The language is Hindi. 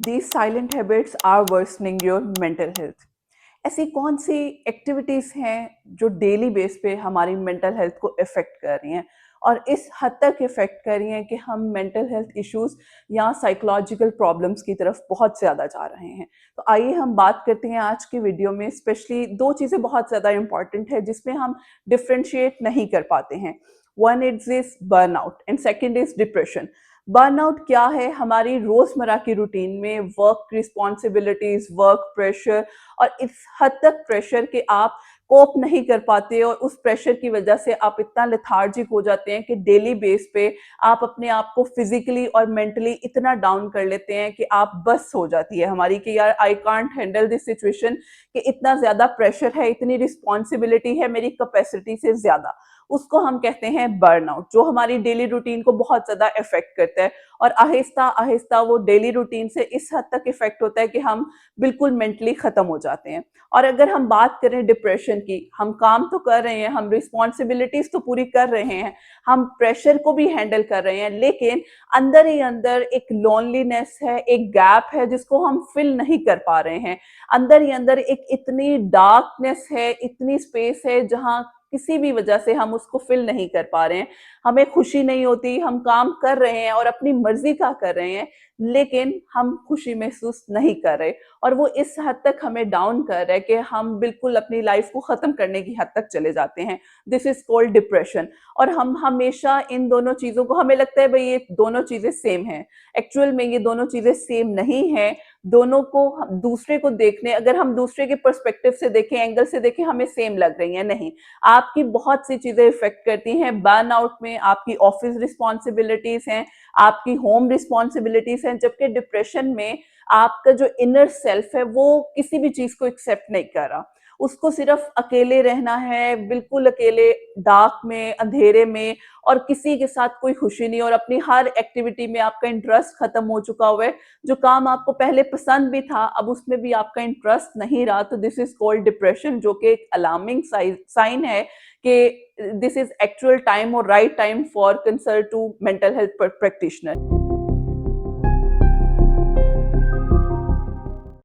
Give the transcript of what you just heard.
These silent habits are worsening your mental health. ऐसी कौन सी एक्टिविटीज़ हैं जो डेली बेस पे हमारी मेंटल हेल्थ को इफ़ेक्ट कर रही हैं और इस हद तक इफ़ेक्ट कर रही हैं कि हम मेंटल हेल्थ इश्यूज़ या साइकोलॉजिकल प्रॉब्लम्स की तरफ बहुत ज़्यादा जा रहे हैं। तो आइए हम बात करते हैं आज की वीडियो में। स्पेशली 2 चीज़ें बहुत ज़्यादा इम्पोर्टेंट है जिसमें हम डिफरेंशिएट नहीं कर पाते हैं। One is this burnout and second is depression. Burnout क्या है? हमारी रोजमर्रा की रूटीन में वर्क रिस्पॉन्सिबिलिटीज, वर्क प्रेशर और इस हद तक प्रेशर कि आप कोप नहीं कर पाते और उस प्रेशर की वजह से आप इतना लेथार्जिक हो जाते हैं कि डेली बेस पे आप अपने आप को फिजिकली और मेंटली इतना डाउन कर लेते हैं कि आप बस हो जाती है हमारी कि यार I can't handle this situation, कि इतना ज्यादा प्रेशर है, इतनी रिस्पॉन्सिबिलिटी है मेरी कैपेसिटी से ज्यादा। उसको हम कहते हैं बर्नआउट, जो हमारी डेली रूटीन को बहुत ज्यादा इफेक्ट करता है और आहिस्ता आहिस्ता वो डेली रूटीन से इस हद तक इफेक्ट होता है कि हम बिल्कुल मेंटली खत्म हो जाते हैं। और अगर हम बात करें डिप्रेशन की, हम काम तो कर रहे हैं, हम रिस्पॉन्सिबिलिटीज तो पूरी कर रहे हैं, हम प्रेशर को भी हैंडल कर रहे हैं, लेकिन अंदर ही अंदर एक लोनलीनेस है, एक गैप है जिसको हम फिल नहीं कर पा रहे हैं। अंदर ही अंदर एक इतनी डार्कनेस है, इतनी स्पेस है जहां किसी भी वजह से हम उसको फिल नहीं कर पा रहे हैं। हमें खुशी नहीं होती, हम काम कर रहे हैं और अपनी मर्जी का कर रहे हैं, लेकिन हम खुशी महसूस नहीं कर रहे और वो इस हद तक हमें डाउन कर रहा है कि हम बिल्कुल अपनी लाइफ को खत्म करने की हद तक चले जाते हैं। This is called depression. और हम हमेशा इन दोनों चीजों को, हमें लगता है भाई ये दोनों चीजें सेम हैं। एक्चुअल में ये दोनों चीजें सेम नहीं है। दोनों को दूसरे को देखने, अगर हम दूसरे के पर्सपेक्टिव से देखें, एंगल से देखें, हमें सेम लग रही है, नहीं। आपकी बहुत सी चीजें इफेक्ट करती हैं बर्नआउट में। आपकी ऑफिस रिस्पॉन्सिबिलिटीज हैं, आपकी होम रिस्पॉन्सिबिलिटीज हैं, जबकि डिप्रेशन में आपका जो इनर सेल्फ है वो किसी भी चीज को एक्सेप्ट नहीं कर रहा। उसको सिर्फ अकेले रहना है, बिल्कुल अकेले, डार्क में, अंधेरे में, और किसी के साथ कोई खुशी नहीं, और अपनी हर एक्टिविटी में आपका इंटरेस्ट खत्म हो चुका हुआ है। जो काम आपको पहले पसंद भी था अब उसमें भी आपका इंटरेस्ट नहीं रहा। तो दिस इज कॉल्ड डिप्रेशन, जो कि एक अलार्मिंग साइन है कि दिस इज एक्चुअल टाइम और right time for consult to mental health practitioner.